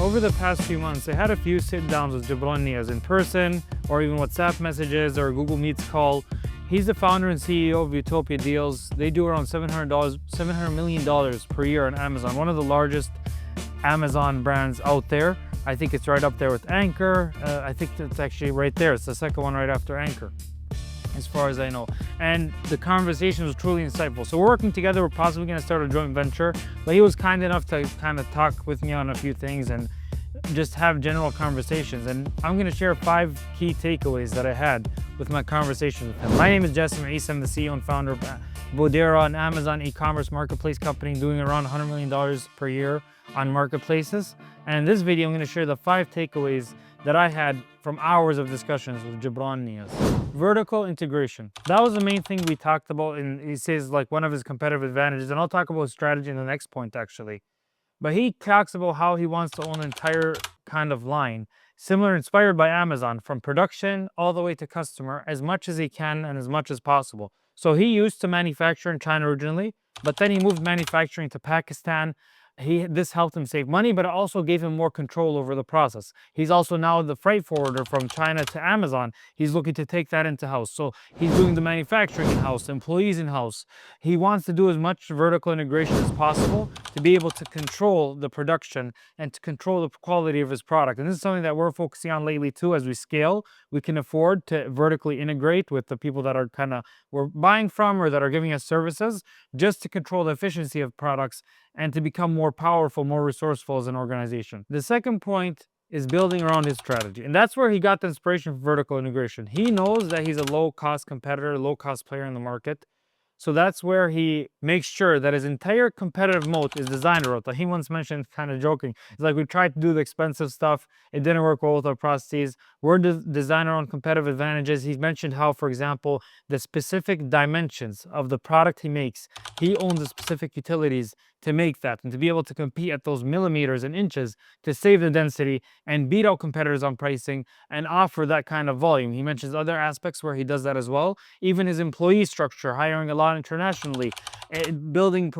over the past few months, I had a few sit-downs with Jabbron in person, or even WhatsApp messages or Google Meets call. He's the founder and CEO of Utopia Deals. They do around $700 million per year on Amazon, one of the largest Amazon brands out there. I think it's right up there with Anchor. I think it's actually right there. It's the second one right after Anchor, as far as I know. And the conversation was truly insightful. So we're working together. We're possibly going to start a joint venture, but he was kind enough to kind of talk with me on a few things and just have general conversations. And I'm going to share 5 key takeaways that I had with my conversation with him. My name is Jasim. I'm the CEO and founder of Voadera, an Amazon e-commerce marketplace company doing around $100 million per year on marketplaces. And in this video, I'm going to share the 5 takeaways that I had from hours of discussions with Jabbron. Vertical integration. That was the main thing we talked about, and he says like one of his competitive advantages, and I'll talk about strategy in the next point actually. But he talks about how he wants to own an entire kind of line, similar, inspired by Amazon, from production all the way to customer, as much as he can and as much as possible. So he used to manufacture in China originally, but then he moved manufacturing to Pakistan. This helped him save money, but it also gave him more control over the process. He's also now the freight forwarder from China to Amazon. He's looking to take that into house. So he's doing the manufacturing in-house, employees in-house. He wants to do as much vertical integration as possible to be able to control the production and to control the quality of his product. And this is something that we're focusing on lately too. As we scale, we can afford to vertically integrate with the people that are we're buying from or that are giving us services, just to control the efficiency of products and to become more powerful, more resourceful as an organization. The second point is building around his strategy. And that's where he got the inspiration for vertical integration. He knows that he's a low-cost competitor, low-cost player in the market. So that's where he makes sure that his entire competitive moat is designed around. He once mentioned, kind of joking, it's like we tried to do the expensive stuff. It didn't work well with our processes. We're designing our own competitive advantages. He's mentioned how, for example, the specific dimensions of the product he makes, he owns the specific utilities to make that and to be able to compete at those millimeters and inches to save the density and beat out competitors on pricing and offer that kind of volume. He mentions other aspects where he does that as well. Even his employee structure, hiring a lot internationally, building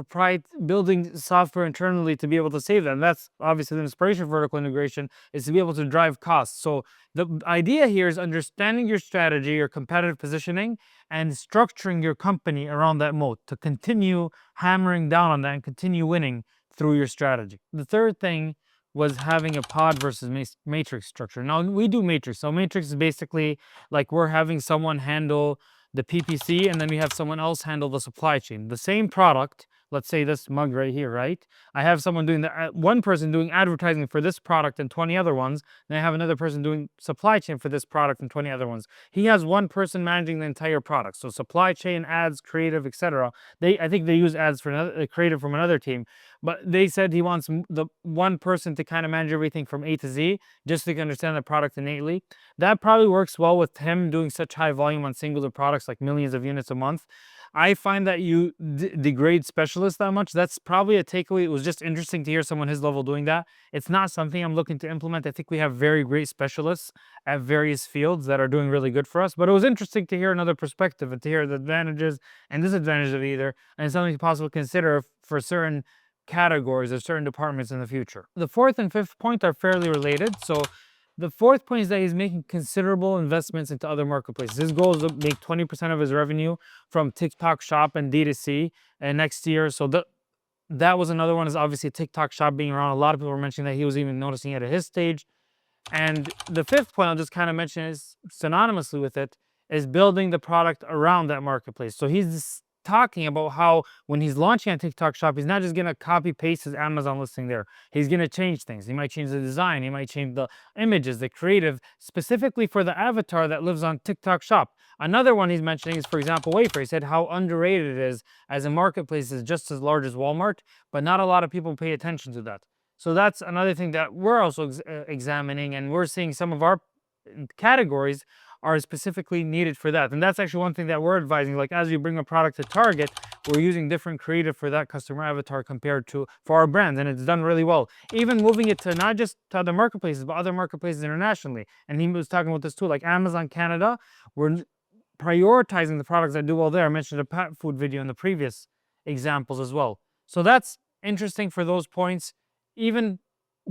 software internally to be able to save that. And that's obviously the inspiration of vertical integration, is to be able to drive costs. So the idea here is understanding your strategy, your competitive positioning, and structuring your company around that moat to continue hammering down on that and continue winning through your strategy. The third thing was having a pod versus matrix structure. Now, we do matrix. So matrix is basically like we're having someone handle the PPC and then we have someone else handle the supply chain. The same product, let's say this mug right here, right? I have someone doing one person doing advertising for this product and 20 other ones. Then I have another person doing supply chain for this product and 20 other ones. He has one person managing the entire product. So supply chain, ads, creative, etc. I think they use ads for another creative from another team, but they said he wants the one person to kind of manage everything from A to Z, just so they can understand the product innately. That probably works well with him doing such high volume on singular products, like millions of units a month. I find that you degrade specialists that much. That's probably a takeaway. It was just interesting to hear someone his level doing that. It's not something I'm looking to implement. I think we have very great specialists at various fields that are doing really good for us. But it was interesting to hear another perspective and to hear the advantages and disadvantages of either, and something to possibly consider for certain categories or certain departments in the future. The fourth and fifth point are fairly related. So the fourth point is that he's making considerable investments into other marketplaces. His goal is to make 20% of his revenue from TikTok Shop and D2C next year. So that was another one, is obviously TikTok Shop being around. A lot of people were mentioning that he was even noticing it at his stage. And the fifth point I'll just kind of mention is synonymously with it, is building the product around that marketplace. So he's talking about how when he's launching a TikTok Shop, he's not just going to copy paste his Amazon listing there. He's going to change things. He might change the design. He might change the images, the creative, specifically for the avatar that lives on TikTok Shop. Another one he's mentioning is, for example, Wayfair. He said how underrated it is as a marketplace, is just as large as Walmart, but not a lot of people pay attention to that. So that's another thing that we're also examining, and we're seeing some of our categories are specifically needed for that. And that's actually one thing that we're advising. Like, as we bring a product to Target, we're using different creative for that customer avatar compared to for our brands, and it's done really well. Even moving it to not just to other marketplaces, but other marketplaces internationally. And he was talking about this too, like Amazon Canada, we're prioritizing the products that do well there. I mentioned a pet food video in the previous examples as well. So that's interesting for those points. Even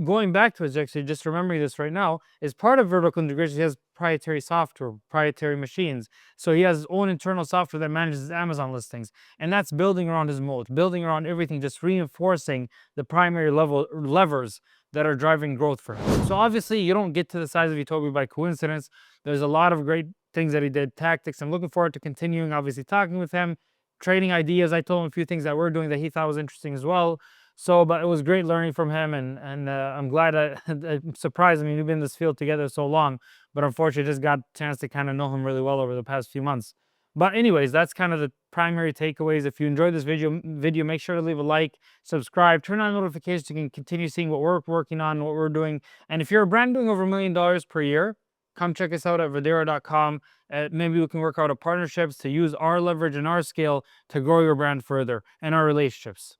going back to it, actually, just remembering this right now, is part of vertical integration. He has proprietary software, proprietary machines. So he has his own internal software that manages his Amazon listings. And that's building around his moat, building around everything, just reinforcing the primary levers that are driving growth for him. So obviously, you don't get to the size of Utopia by coincidence. There's a lot of great things that he did, tactics. I'm looking forward to continuing, obviously, talking with him, trading ideas. I told him a few things that we're doing that he thought was interesting as well. So, but it was great learning from him, and I'm glad I'm surprised. I mean, we've been in this field together so long, but unfortunately, just got a chance to kind of know him really well over the past few months. But anyways, that's kind of the primary takeaways. If you enjoyed this video, make sure to leave a like, subscribe, turn on notifications so you can continue seeing what we're working on, what we're doing. And if you're a brand doing over $1 million per year, come check us out at Voadera.com. Maybe we can work out a partnerships to use our leverage and our scale to grow your brand further and our relationships.